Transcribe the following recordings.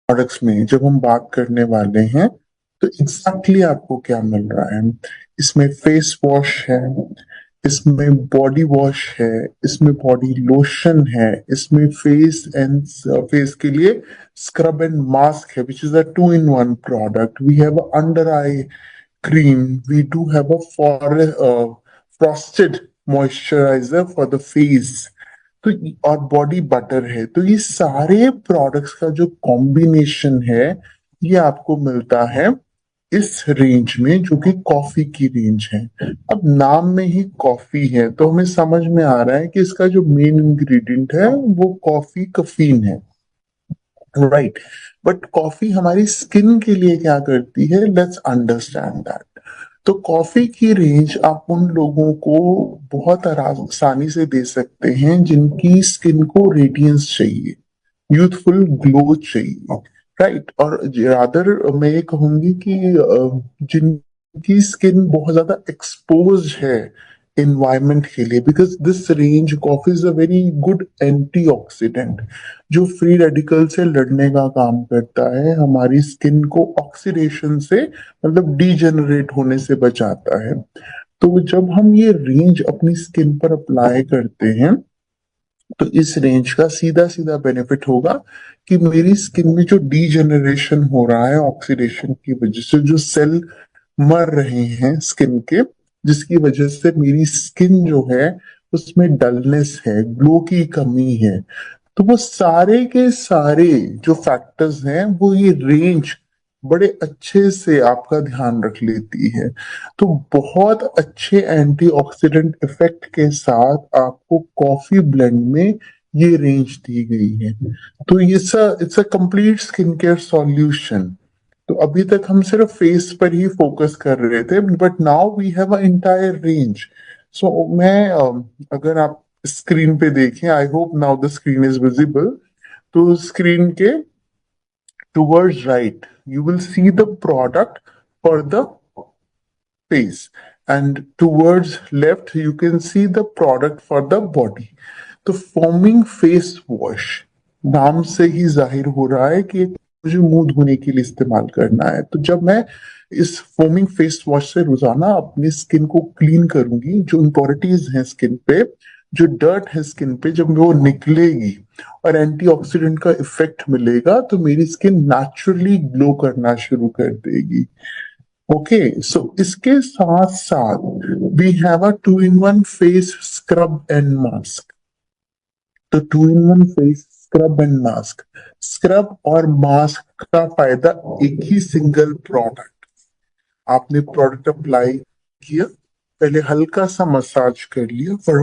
Products में जब हम बात करने वाले हैं तो एग्जैक्टली आपको क्या मिल रहा है। इसमें फेस वॉश है, इसमें बॉडी वॉश है, इसमें बॉडी लोशन है, इसमें फेस के लिए स्क्रब एंड मास्क है which is a two in one product. We have under eye cream. We do have a frosted moisturizer for the face. तो और बॉडी बटर है। तो ये सारे प्रोडक्ट्स का जो कॉम्बिनेशन है ये आपको मिलता है इस रेंज में, जो कि कॉफी की रेंज है। अब नाम में ही कॉफी है तो हमें समझ में आ रहा है कि इसका जो मेन इंग्रेडिएंट है वो कॉफी कफीन है, राइट। बट कॉफी हमारी स्किन के लिए क्या करती है, लेट्स अंडरस्टैंड दैट। तो कॉफी की रेंज आप उन लोगों को बहुत आसानी से दे सकते हैं जिनकी स्किन को रेडियंस चाहिए, यूथफुल ग्लो चाहिए, राइट। और रादर मैं ये कहूंगी कि जिनकी स्किन बहुत ज्यादा एक्सपोज है इन्वायरमेंट के लिए, because this range coffee is a very good antioxidant जो फ्री रेडिकल से लड़ने का काम करता है, हमारी स्किन को ऑक्सीडेशन से मतलब डीजेनरेट होने से बचाता है। तो जब हम ये रेंज अपनी स्किन पर अप्लाई करते हैं तो इस रेंज का सीधा सीधा बेनिफिट होगा कि मेरी स्किन में जो डीजेनरेशन हो रहा है ऑक्सीडेशन की वजह से, जो सेल मर रहे हैं स्किन के, जिसकी वजह से मेरी स्किन जो है उसमें डलनेस है, ग्लो की कमी है, तो वो सारे के सारे जो फैक्टर्स हैं वो ये रेंज बड़े अच्छे से आपका ध्यान रख लेती है। तो बहुत अच्छे एंटीऑक्सीडेंट इफेक्ट के साथ आपको कॉफी ब्लेंड में ये रेंज दी गई है। तो ये it's a complete skin care solution. तो अभी तक हम सिर्फ फेस पर ही फोकस कर रहे थे, but now we have a entire range. So मैं अगर आप स्क्रीन पे देखें, I hope now the screen is visible. तो स्क्रीन के towards right you will see the product for the face, and towards left you can see the product for the body। तो foaming face wash नाम से ही जाहिर हो रहा है कि मुझे मुंह धोने के लिए इस्तेमाल करना है। तो जब मैं इस फोमिंग फेस वॉश से रोजाना अपनी स्किन को क्लीन करूंगी, जो इम्पोरिटीज हैं स्किन पे, जो डर्ट है स्किन पे, जब वो निकलेगी और एंटीऑक्सीडेंट का इफेक्ट मिलेगा तो मेरी स्किन नेचुरली ग्लो करना शुरू कर देगी। ओके, सो इसके साथ साथ we have a two in one face scrub and mask. तो two in one face scrub and mask, scrub और मास्क का फायदा एक ही सिंगल प्रोडक्ट। आपने प्रोडक्ट अप्लाई किया, पहले हल्का सा मसाज कर लिया फॉर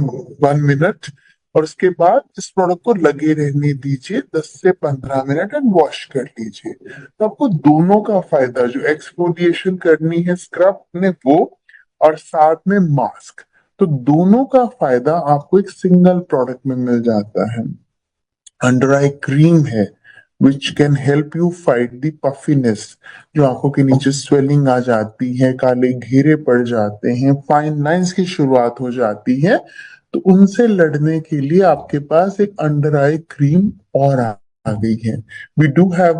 1 मिनट, और उसके बाद इस प्रोडक्ट को लगे रहने दीजिए 10 से 15 मिनट एंड वॉश कर लीजिए। तो आपको दोनों का फायदा, जो एक्सफोलिएशन करनी है स्क्रब ने वो, और साथ में मास्क, तो दोनों का फायदा आपको एक सिंगल प्रोडक्ट में मिल जाता है। अंडर आई क्रीम है which can help you fight the puffiness, जो आंखों के नीचे स्वेलिंग आ जाती है, काले घेरे पड़ जाते हैं, फाइन लाइंस की शुरुआत हो जाती है, तो उनसे लड़ने के लिए आपके पास एक अंडर आई क्रीम और आ गई है। We do have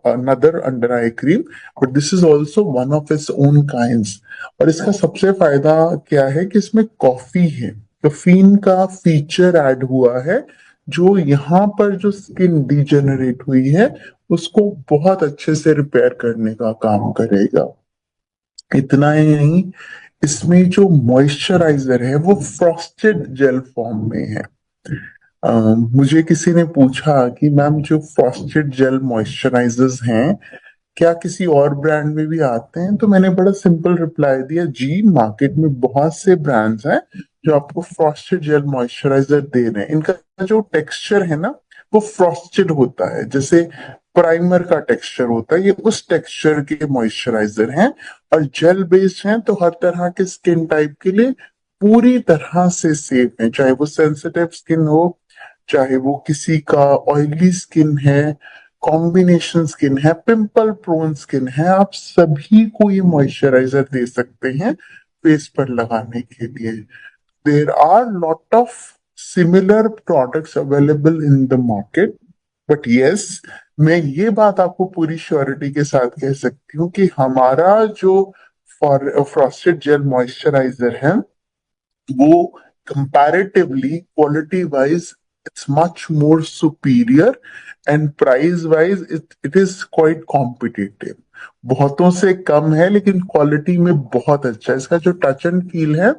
another under eye cream, but this is also one of its own kinds. और इसका सबसे फायदा क्या है कि इसमें कॉफी है, कैफीन का फीचर ऐड हुआ है, जो यहाँ पर जो स्किन डिजेनरेट हुई है उसको बहुत अच्छे से रिपेयर करने का काम करेगा। इतना ही नहीं, इसमें जो मॉइस्चराइजर है वो फ्रॉस्टेड जेल फॉर्म में है। मुझे किसी ने पूछा कि मैम जो फ्रॉस्टेड जेल मॉइस्चराइजर्स हैं क्या किसी और ब्रांड में भी आते हैं, तो मैंने बड़ा सिंपल रिप्लाई दिया, जी मार्केट में बहुत से ब्रांड्स हैं जो आपको फ्रॉस्टेड जेल मॉइस्चराइजर दे रहे हैं। इनका जो टेक्सचर है ना वो फ्रॉस्टेड होता है, जैसे प्राइमर का टेक्सचर होता है, ये उस टेक्सचर के मॉइस्चराइजर हैं। और जेल बेस्ड हैं तो हर तरह के स्किन टाइप के लिए पूरी तरह से सेफ है, चाहे वो सेंसिटिव स्किन हो, चाहे वो किसी का ऑयली स्किन है, कॉम्बिनेशन स्किन है, पिंपल प्रोन स्किन है, आप सभी को ये मॉइस्चराइजर दे सकते हैं फेस पर लगाने के लिए। There are lot of similar products available in the market, but yes, मैं ये बात आपको पूरी श्योरिटी के साथ कह सकती हूँ कि हमारा जो फ्रॉस्टेड जेल मॉइस्चराइजर है वो comparatively quality wise it's much more superior and price wise it is quite competitive. बहुतों से कम है लेकिन क्वालिटी में बहुत अच्छा है। इसका जो टच एंड फील है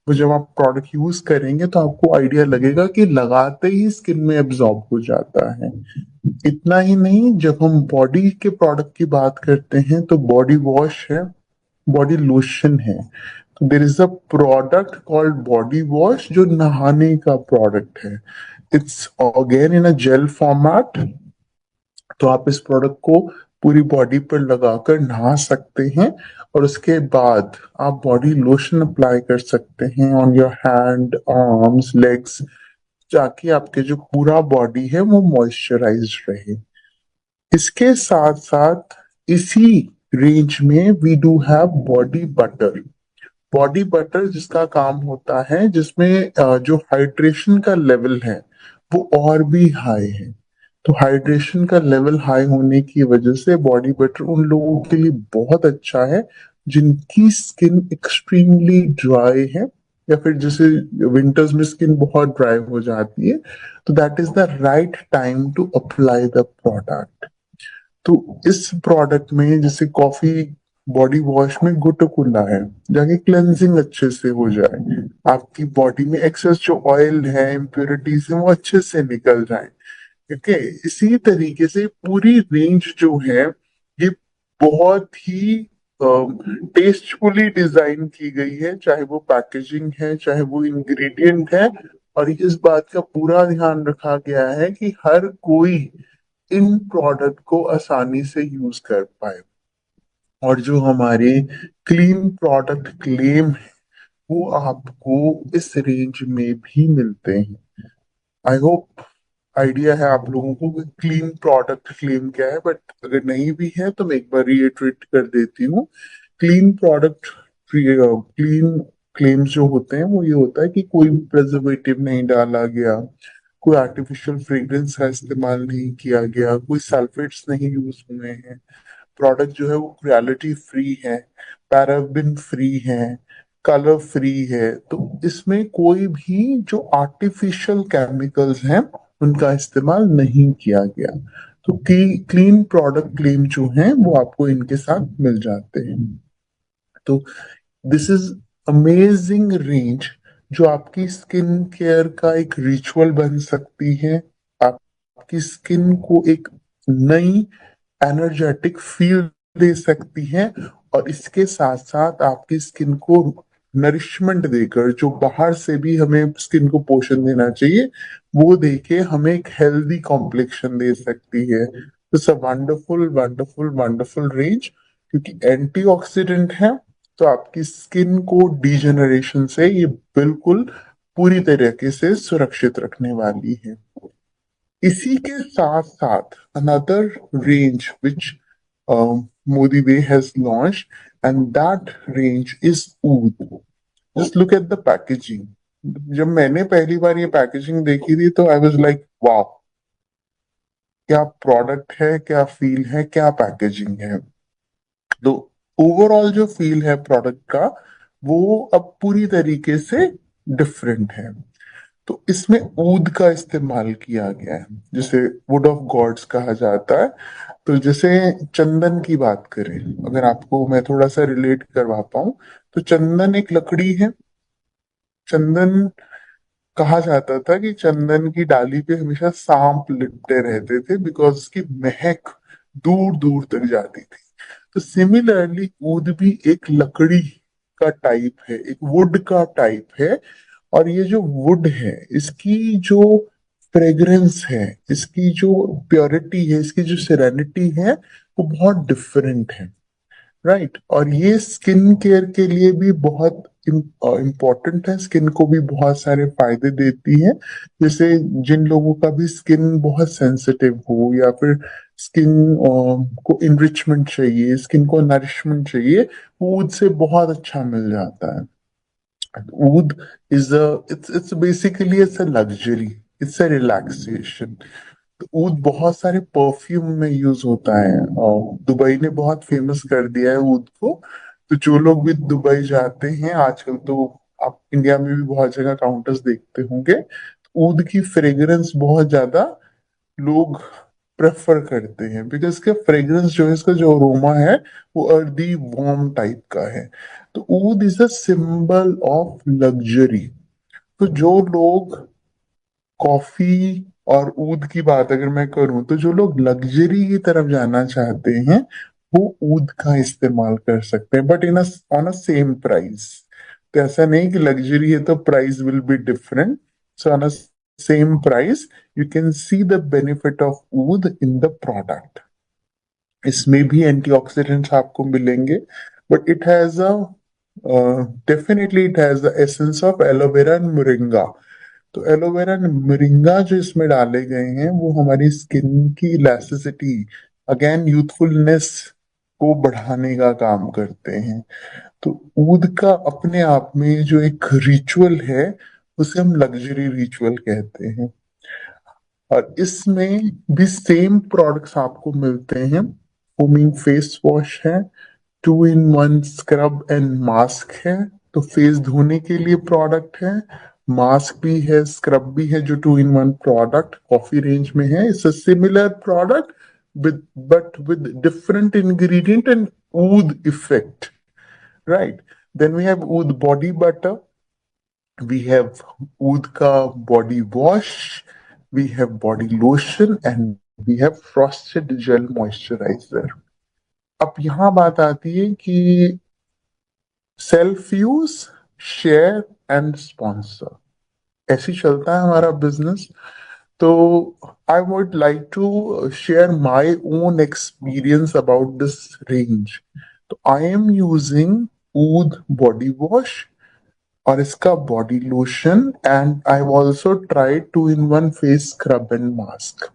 वो जब आप प्रोडक्ट यूज करेंगे तो आपको आइडिया लगेगा कि लगाते ही स्किन में एब्जॉर्ब हो जाता है। इतना ही नहीं, जब हम बॉडी के प्रोडक्ट की बात करते हैं तो बॉडी वॉश है, बॉडी लोशन है। There is a product called body wash जो नहाने का प्रोडक्ट है। It's again in a gel format. तो आप इस प्रोडक्ट को पूरी बॉडी पर लगाकर नहा सकते हैं और उसके बाद आप बॉडी लोशन अप्लाई कर सकते हैं on your hand, arms, legs, ताकि आपके जो पूरा बॉडी है वो मॉइस्चराइज रहे। इसके साथ साथ इसी रेंज में we do have body butter. Body butter जिसका काम होता है, जिसमें जो हाइड्रेशन का लेवल है वो और भी हाई है। तो हाइड्रेशन का लेवल हाई होने की वजह से बॉडी बटर उन लोगों के लिए बहुत अच्छा है जिनकी स्किन एक्सट्रीमली ड्राई है, या फिर जैसे विंटर्स में स्किन बहुत ड्राई हो जाती है, तो that is the right time to apply the product. तो इस प्रोडक्ट में जैसे कॉफी बॉडी वॉश में गुटकुला है, जाके क्लेंजिंग अच्छे से हो जाए, आपकी बॉडी में एक्सेस जो ऑयल है, इम्प्योरिटीज है, वो अच्छे से निकल जाए। ओके, इसी तरीके से पूरी रेंज जो है ये बहुत ही टेस्टफुली डिजाइन की गई है, चाहे वो पैकेजिंग है, चाहे वो इंग्रेडिएंट है। और इस बात का पूरा ध्यान रखा गया है कि हर कोई इन प्रोडक्ट को आसानी से यूज कर पाए। और जो हमारे क्लीन प्रोडक्ट क्लेम है वो आपको इस रेंज में भी मिलते हैं। आई होप आइडिया है आप लोगों को कि क्लीन प्रोडक्ट क्लेम क्या है, बट अगर नहीं भी है तो मैं एक बार रीइटरेट कर देती हूँ। क्लीन प्रोडक्ट क्लीन क्लेम्स जो होते हैं वो ये होता है कि कोई भी प्रिजर्वेटिव नहीं डाला गया, कोई आर्टिफिशियल फ्रेग्रेंस का इस्तेमाल नहीं किया गया, कोई सल्फेट्स नहीं यूज हुए हैं, प्रोडक्ट जो है वो क्वालिटी फ्री है, पैराबिन फ्री है, कलर फ्री है। तो इसमें कोई भी जो आर्टिफिशियल केमिकल्स हैं उनका इस्तेमाल नहीं किया गया। तो क्लीन प्रोडक्ट क्लेम जो है वो आपको इनके साथ मिल जाते हैं। तो दिस इज अमेजिंग रेंज जो आपकी स्किन केयर का एक रिचुअल बन सकती है। आपकी स्किन को एक नई एनर्जेटिक फील दे सकती है, और इसके साथ साथ आपकी स्किन को नरिशमेंट देकर, जो बाहर से भी हमें स्किन को पोषण देना चाहिए वो देके हमें एक हेल्दी कॉम्प्लेक्शन दे सकती है। It's a wonderful wonderful wonderful range, क्योंकि एंटीऑक्सीडेंट है तो आपकी स्किन को डिजेनरेशन से ये बिल्कुल पूरी तरीके से सुरक्षित रखने वाली है। इसी के साथ साथ another range which Modi Way has launched, and that range is Oud. Just look at the packaging. जब मैंने पहली बार ये पैकेजिंग देखी थी तो आई वाज लाइक वाह, क्या प्रोडक्ट है, क्या फील है, क्या पैकेजिंग है। तो ओवरऑल जो फील है प्रोडक्ट का वो अब पूरी तरीके से डिफरेंट है। तो इसमें ऊद का इस्तेमाल किया गया है, जिसे वुड ऑफ गॉड्स कहा जाता है। तो जैसे चंदन की बात करें, अगर आपको मैं थोड़ा सा रिलेट करवा पाऊं, तो चंदन एक लकड़ी है। चंदन कहा जाता था कि चंदन की डाली पे हमेशा सांप लिपटे रहते थे बिकॉज उसकी महक दूर दूर तक जाती थी। तो सिमिलरली ऊद भी एक लकड़ी का टाइप है, एक वुड का टाइप है। और ये जो वुड है इसकी जो फ्रेग्रेंस है, इसकी जो प्योरिटी है, इसकी जो सेरेनिटी है वो बहुत डिफरेंट है। राइट, और ये स्किन केयर के लिए भी बहुत इम्पोर्टेंट है, स्किन को भी बहुत सारे फायदे देती है। जैसे जिन लोगों का भी स्किन बहुत सेंसिटिव हो, या फिर स्किन को इनरिचमेंट चाहिए, स्किन को नरिशमेंट चाहिए, वो उससे बहुत अच्छा मिल जाता है। Oud is a it's basically it's a luxury, it's a relaxation. तो ऊद बहुत सारे परफ्यूम में यूज होता है और दुबई ने बहुत फेमस कर दिया है ऊद को। तो जो लोग भी दुबई जाते हैं आजकल, तो आप इंडिया में भी बहुत जगह काउंटर्स देखते होंगे, ऊद की फ्रेग्रेंस बहुत ज्यादा लोग प्रेफर करते हैं, बिकॉज इसका फ्रेग्रेंस जो है, इसका जो अरोमा है वो अर्दी वार्म टाइप का है। तो oud is a symbol of luxury. तो जो लोग कॉफी और ऊद की बात अगर मैं करूं, तो जो लोग लग्जरी की तरफ जाना चाहते हैं वो ऊद का इस्तेमाल कर सकते हैं, but in on a same price. तो ऐसा नहीं कि लग्जरी है तो price will be different. So on a same price you can see the benefit of oud in the product. इसमें भी एंटीऑक्सीडेंट्स आपको मिलेंगे, but it has a definitely it has the essence of aloe vera and moringa. तो aloe vera and moringa जो इसमें डाले गए हैं वो हमारी स्किन की इलास्टिसिटी, अगेन यूथफुलनेस को बढ़ाने का काम करते हैं। तो ऊद का अपने आप में जो एक रिचुअल है उसे हम लग्जरी रिचुअल कहते हैं। और इसमें भी सेम प्रोडक्ट्स आपको मिलते हैं। फोमिंग फेस वॉश है, 2 in 1 स्क्रब एंड मास्क है। तो फेस धोने के लिए प्रोडक्ट है, मास्क भी है, स्क्रब भी है, जो 2 in 1 प्रोडक्ट कॉफी रेंज में है। It's a similar product with but with different ingredient and oud effect, right. Then we have oud body butter, we have oud ka body wash, we have body lotion, and we have frosted gel moisturizer. अब यहाँ बात आती है कि self use, share and sponsor, ऐसे चलता है हमारा बिजनेस। तो I would like to share my own experience about this range. तो I am using oud body wash और इसका body lotion, and I also try 2 in 1 face scrub and mask.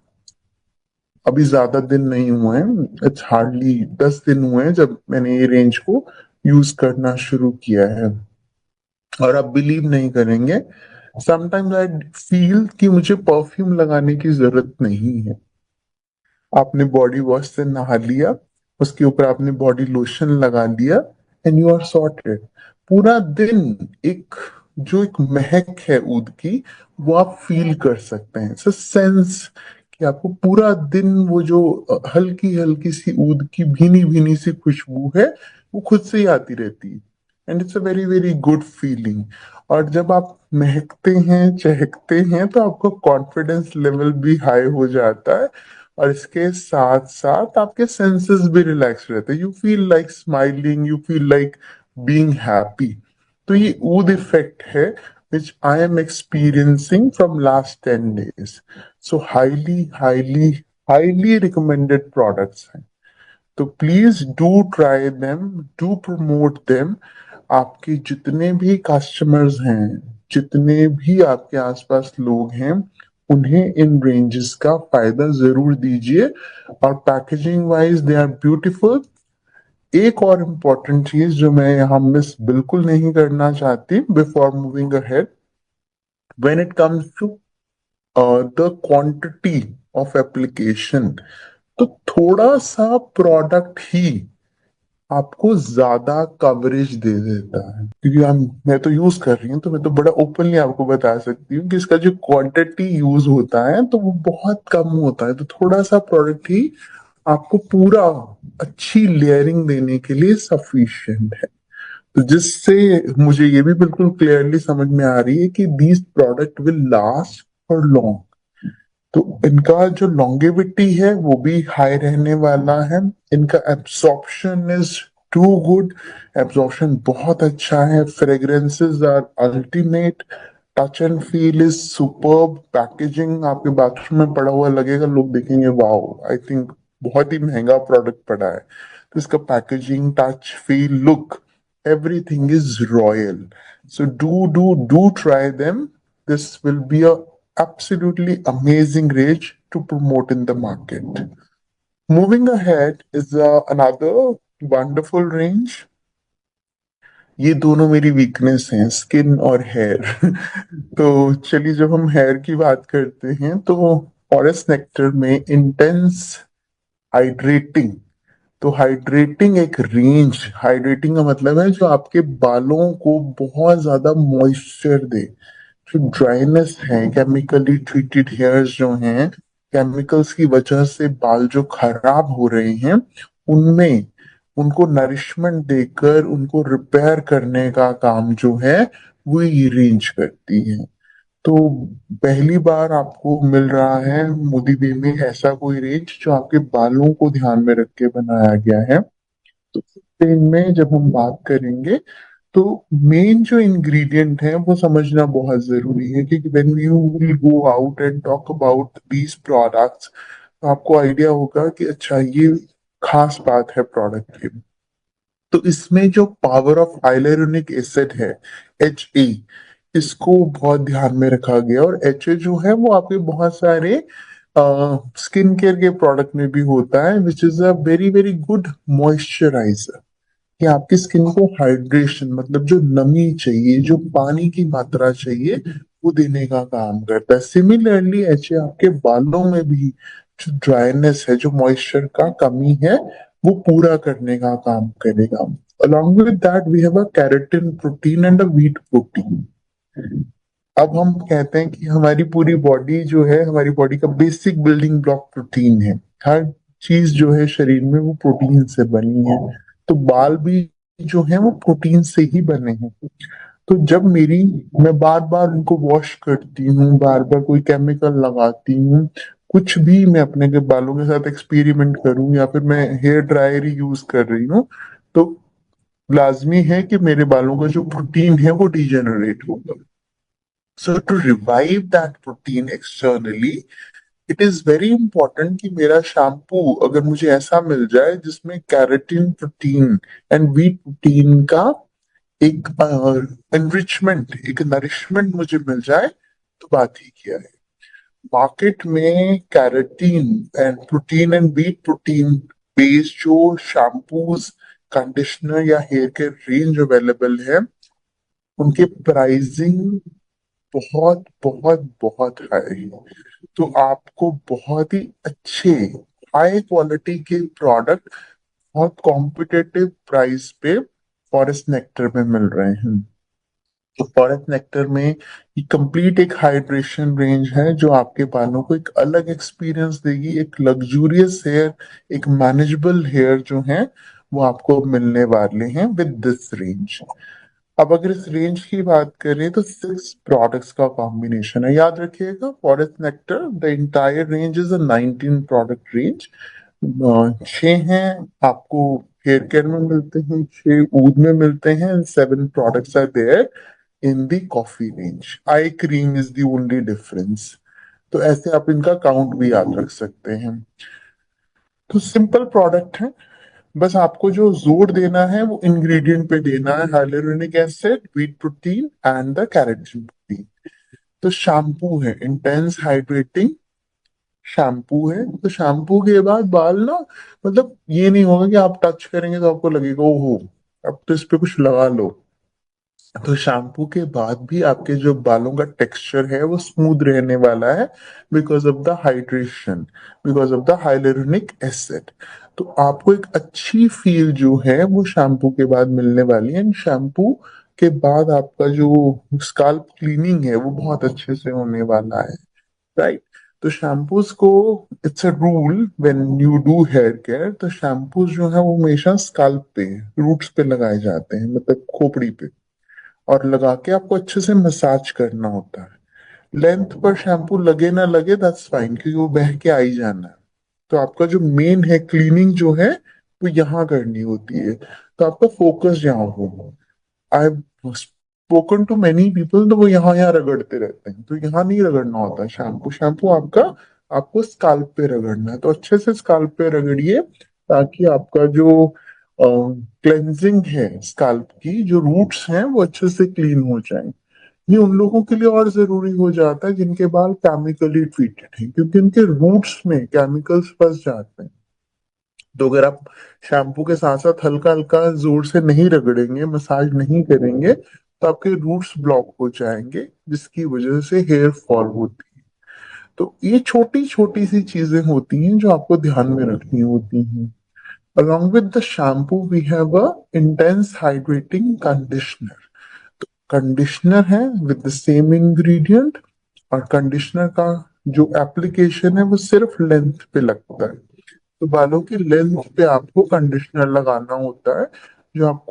अभी ज्यादा दिन नहीं हुए हैं, इट्स हार्डली 10 दिन हुए हैं जब मैंने ये रेंज को यूज करना शुरू किया है। और आप बिलीव नहीं करेंगे, समटाइम्स आई फील कि मुझे परफ्यूम लगाने की जरूरत नहीं है। आपने बॉडी वॉश से नहा लिया, उसके ऊपर आपने बॉडी लोशन लगा लिया, एंड यू आर सॉर्टेड। पूरा दिन एक जो एक महक है ऊद की, वो आप फील कर सकते हैं। सेंस कि आपको पूरा दिन वो जो हल्की हल्की सी ऊद की भीनी भीनी सी खुशबू है वो खुद से ही आती रहती है, and it's a very very good feeling. और जब आप महकते हैं, चहकते हैं, तो आपका कॉन्फिडेंस लेवल भी हाई हो जाता है। और इसके साथ साथ आपके सेंसेस भी रिलैक्स रहते हैं, you feel like smiling, you feel like being happy. तो ये ऊद इफेक्ट है which I am experiencing from last 10 days. So highly, highly, highly recommended products हैं। तो please do try them, do promote them. आपके जितने भी कस्टमर्स हैं, जितने भी आपके आसपास लोग हैं, उन्हें इन रेंजेस का फायदा जरूर दीजिए। और packaging wise they are beautiful. एक और इम्पोर्टेंट चीज जो मैं यहाँ मिस बिल्कुल नहीं करना चाहती before moving ahead, when it comes to the quantity of application, तो थोड़ा सा प्रोडक्ट ही आपको ज्यादा कवरेज दे देता है। क्योंकि मैं तो यूज कर रही हूँ, तो मैं तो बड़ा ओपनली आपको बता सकती हूँ कि इसका जो क्वांटिटी यूज होता है तो वो बहुत कम होता है। तो थोड़ा सा प्रोडक्ट ही आपको पूरा अच्छी लेयरिंग देने के लिए सफिशिएंट है। तो जिससे मुझे ये भी बिल्कुल क्लियरली समझ में आ रही है कि these product will last for long. तो इनका जो लॉन्गेविटी है वो भी हाई रहने वाला है। इनका absorption is too good, absorption बहुत अच्छा है। Fragrances are ultimate, touch and feel is superb. Packaging आपके बाथरूम में पड़ा हुआ लगेगा, लोग देखेंगे वाओ, आई थिंक बहुत ही महंगा प्रोडक्ट पड़ा है। तो इसका packaging, touch, feel, look, everything is royal. So do try them. This will be a absolutely amazing range to promote in the market. Moving ahead is another wonderful range. ये दोनों मेरी weakness हैं, skin और hair. तो चलिए, जब हम hair की बात करते हैं तो फॉरेस्ट नेक्टर में इंटेंस हाइड्रेटिंग, तो हाइड्रेटिंग एक रेंज, हाइड्रेटिंग का मतलब है जो आपके बालों को बहुत ज्यादा मॉइस्चर दे। जो ड्राइनेस है, केमिकली ट्रीटेड हेयर्स जो हैं, केमिकल्स की वजह से बाल जो खराब हो रहे हैं, उनमें उनको नरिशमेंट देकर उनको रिपेयर करने का काम जो है वो ये रेंज करती है। तो पहली बार आपको मिल रहा है मोदी वे में ऐसा कोई रेंज जो आपके बालों को ध्यान में रख के बनाया गया है। तो इनमें जब हम बात करेंगे तो मेन जो इंग्रेडिएंट है वो समझना बहुत जरूरी है, क्योंकि when you will go out and talk about these products तो आपको आइडिया होगा कि अच्छा ये खास बात है प्रोडक्ट की। तो इसमें जो पावर ऑफ हाइलुरोनिक एसिड है, एच ए, इसको बहुत ध्यान में रखा गया। और एच ए जो है वो आपके बहुत सारे स्किन केयर के प्रोडक्ट में भी होता है, which is a very very good moisturiser, कि आपकी स्किन को हाइड्रेशन मतलब जो नमी चाहिए, जो पानी की मात्रा चाहिए, वो देने का काम करता है। सिमिलरली एच आपके बालों में भी जो ड्राइनेस है, जो मॉइस्चर का कमी है, वो पूरा करने का काम करेगा। Along with that we have a keratin protein and a wheat protein. अब हम कहते हैं कि हमारी पूरी बॉडी जो है, हमारी बॉडी का बेसिक बिल्डिंग ब्लॉक प्रोटीन है। हर चीज जो है शरीर में वो प्रोटीन से बनी है। तो बाल भी जो है वो प्रोटीन से ही बने हैं। तो जब मेरी, मैं बार बार उनको वॉश करती हूँ, बार बार कोई केमिकल लगाती हूँ, कुछ भी मैं अपने के बालों के साथ एक्सपेरिमेंट करूँ या फिर मैं हेयर ड्रायर ही यूज कर रही हूँ, तो लाजमी है कि मेरे बालों का जो प्रोटीन है वो डिजेनरेट होगा। So to revive that protein externally, it is very important कि मेरा शैम्पू अगर मुझे ऐसा मिल जाए जिसमें keratin protein and wheat protein का एक एनरिचमेंट, एक नरिशमेंट मुझे मिल जाए, तो बात ही क्या है। मार्केट में keratin and protein and wheat protein based जो शैम्पूज, कंडीशनर या हेयर केयर रेंज अवेलेबल है, उनके प्राइसिंग बहुत बहुत बहुत हाई है। तो आपको बहुत ही अच्छे हाई क्वालिटी के प्रोडक्ट बहुत कॉम्पिटिटिव प्राइस पे फॉरेस्ट नेक्टर में मिल रहे हैं। तो फॉरेस्ट नेक्टर में ये कंप्लीट एक हाइड्रेशन रेंज है जो आपके बालों को एक अलग एक्सपीरियंस देगी, एक लग्जूरियस हेयर, एक मैनेजेबल हेयर जो है वो आपको मिलने वाले हैं विद दिस रेंज। अब अगर इस रेंज की बात करें तो 6 प्रोडक्ट्स का कॉम्बिनेशन है। याद रखिएगा, forest nectar the entire range is a 19 product range. 6 हैं आपको हेयर केयर में मिलते हैं, 6 ऊद में मिलते हैं, 7 products are there in the coffee range. Eye cream is the only difference. तो ऐसे आप इनका काउंट भी याद रख सकते हैं। तो सिंपल प्रोडक्ट है, बस आपको जो जोर देना है वो इंग्रेडिएंट पे देना है, hyaluronic acid, wheat protein and the carotene protein. तो शैम्पू है, इंटेंस हाइड्रेटिंग शैम्पू है। तो शैम्पू के बाद बाल ना, मतलब ये नहीं होगा कि आप टच करेंगे तो आपको लगेगा ओहो अब तो इस पे कुछ लगा लो। तो शैम्पू के बाद भी आपके जो बालों का टेक्सचर है वो स्मूथ रहने वाला है, because of the hydration, because of the hyaluronic acid. तो आपको एक अच्छी फील जो है वो शैम्पू के बाद मिलने वाली है। शैम्पू के बाद आपका जो स्काल्प क्लीनिंग है वो बहुत अच्छे से होने वाला है, राइट। तो शैम्पूज को, it's a rule when you do here care, तो शैम्पूज जो है वो हमेशा स्काल्प पे, रूट्स पे लगाए जाते हैं, मतलब खोपड़ी पे, और लगा के आपको अच्छे से मसाज करना होता है। लेंथ पर शैम्पू लगे ना लगे दैट्स फाइन, क्योंकि वो बह के आ ही जाना है। तो आपका जो मेन है क्लीनिंग जो है वो यहाँ करनी होती है, तो आपका फोकस यहाँ होगा। I have spoken to many people, तो वो यहाँ रगड़ते रहते हैं, तो यहाँ नहीं रगड़ना होता है शैम्पू। शैम्पू आपका, आपको स्काल्प पे रगड़ना है, तो अच्छे से स्काल्प पे रगड़िए, ताकि आपका जो क्लेंजिंग है स्काल्प की, जो रूट्स हैं वो अच्छे से क्लीन हो जाएं। ये उन लोगों के लिए और जरूरी हो जाता है जिनके बाल केमिकली ट्रीटेड हैं, क्योंकि उनके रूट्स में केमिकल्स फंस जाते हैं। तो अगर आप शैम्पू के साथ साथ हल्का हल्का जोर से नहीं रगड़ेंगे, मसाज नहीं करेंगे, तो आपके रूट्स ब्लॉक हो जाएंगे, जिसकी वजह से हेयर फॉल होती है। तो ये छोटी छोटी सी चीजें होती हैं जो आपको ध्यान में रखनी होती हैं। Along with the shampoo, we have a intense hydrating conditioner. Conditioner है विद द सेम इंग्रेडिएंट, और कंडीशनर का जो एप्लीकेशन है वो सिर्फ लेंथ पे लगता है। तो बालों की लेंथ पे आपको कंडीशनर लगाना होता है जो आपको